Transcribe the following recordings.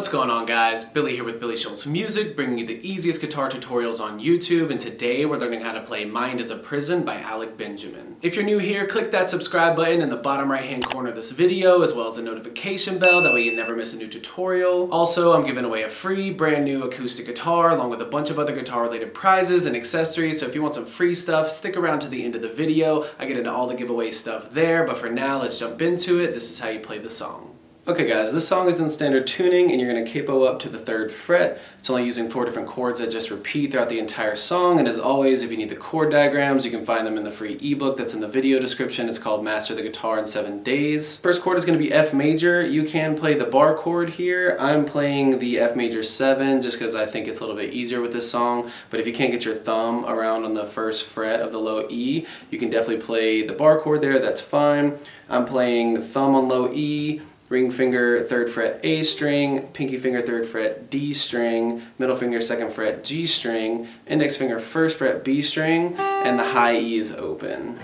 What's going on, guys? Billy here with Billy Schultz Music, bringing you the easiest guitar tutorials on YouTube, and today we're learning how to play Mind is a Prison by Alec Benjamin. If you're new here, click that subscribe button in the bottom right hand corner of this video, as well as the notification bell, that way you never miss a new tutorial. Also, I'm giving away a free brand new acoustic guitar along with a bunch of other guitar related prizes and accessories, so if you want some free stuff, stick around to the end of the video. I get into all the giveaway stuff there, but for now, let's jump into it. This is how you play the song. Okay guys, this song is in standard tuning and you're going to capo up to the 3rd fret. It's only using 4 different chords that just repeat throughout the entire song, and as always, if you need the chord diagrams, you can find them in the free ebook that's in the video description. It's called Master the Guitar in 7 Days. First chord is going to be F major. You can play the bar chord here. I'm playing the F major 7 just because I think it's a little bit easier with this song, but if you can't get your thumb around on the 1st fret of the low E, you can definitely play the bar chord there, that's fine. I'm playing thumb on low E, ring finger 3rd fret A string, pinky finger 3rd fret D string, middle finger 2nd fret G string, index finger 1st fret B string, and the high E is open.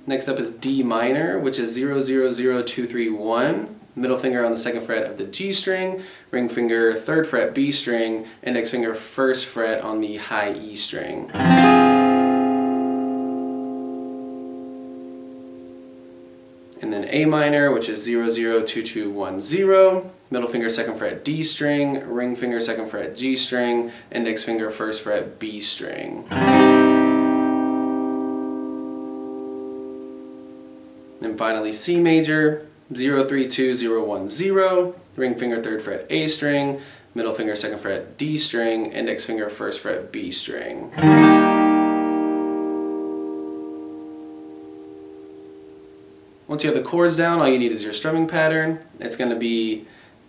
Next up is D minor, which is 0, 0, 0, 2, 3, 1. Middle finger on the 2nd fret of the G string, ring finger 3rd fret B string, index finger 1st fret on the high E string. And then A minor, which is 0, 0, 2, 2, 1, 0. Middle finger 2nd fret D string, ring finger 2nd fret G string, index finger 1st fret B string. And finally C major, 0, 3, 2, 0, 1, 0. Ring finger 3rd fret A string, middle finger 2nd fret D string, index finger 1st fret B string. Once you have the chords down, all you need is your strumming pattern. It's going to be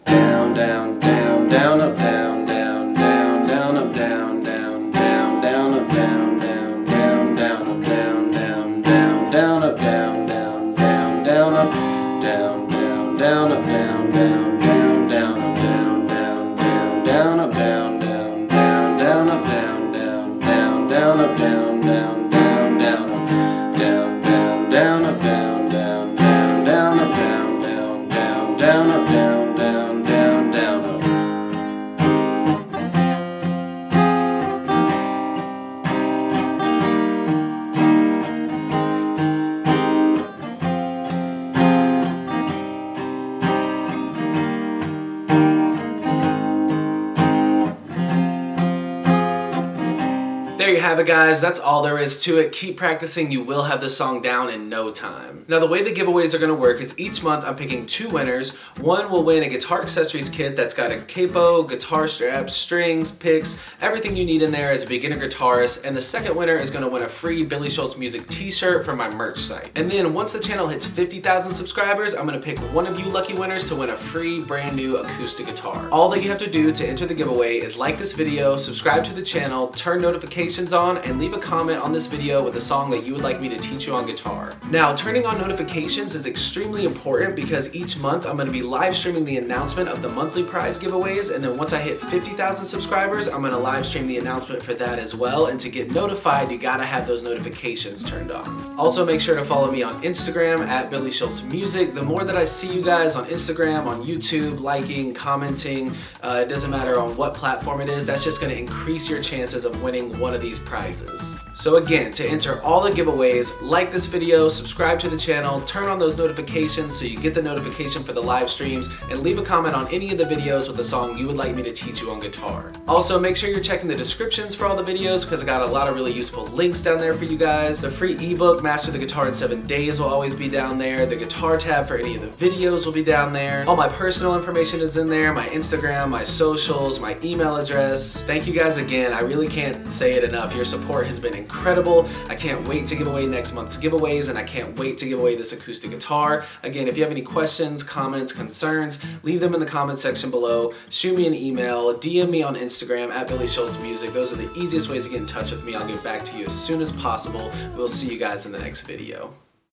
down, down, down, down, up, down, down, down, down, up, down, down, down, down, up, down, down, down, down, up, down, down, down, down, up, down, down, down, down, up, down, down, down, up, down, down, down, down, up, down, down, down, down, up, down, down, down, down, up, down, down, down, down, up, down, down, down, down, up, down, down, down, up, down. Down, up, down, down, down, down, up. There you have it, guys. That's all there is to it. Keep practicing. You will have this song down in no time. Now, the way the giveaways are going to work is each month I'm picking 2 winners. One will win a guitar accessories kit that's got a capo, guitar straps, strings, picks, everything you need in there as a beginner guitarist. And the second winner is going to win a free Billy Schultz Music t-shirt from my merch site. And then once the channel hits 50,000 subscribers, I'm going to pick one of you lucky winners to win a free brand new acoustic guitar. All that you have to do to enter the giveaway is like this video, subscribe to the channel, turn notifications on, and leave a comment on this video with a song that you would like me to teach you on guitar. Now, turning on notifications is extremely important because each month I'm going to be live streaming the announcement of the monthly prize giveaways, and then once I hit 50,000 subscribers, I'm going to live stream the announcement for that as well. And to get notified, you gotta have those notifications turned on. Also, make sure to follow me on Instagram at Billy Schultz Music. The more that I see you guys on Instagram, on YouTube, liking, commenting, it doesn't matter on what platform it is, that's just going to increase your chances of winning one of these prizes. So again, to enter all the giveaways, like this video, subscribe to the channel, turn on those notifications so you get the notification for the live streams, and leave a comment on any of the videos with a song you would like me to teach you on guitar. Also, make sure you're checking the descriptions for all the videos because I got a lot of really useful links down there for you guys. The free ebook, Master the Guitar in 7 Days, will always be down there. The guitar tab for any of the videos will be down there. All my personal information is in there, my Instagram, my socials, my email address. Thank you guys again. I really can't say it enough. Your support has been incredible. I can't wait to give away next month's giveaways, and I can't wait to give away this acoustic guitar. Again, if you have any questions, comments, concerns, leave them in the comment section below. Shoot me an email, DM me on Instagram at Billy Schultz Music. Those are the easiest ways to get in touch with me. I'll get back to you as soon as possible. We'll see you guys in the next video.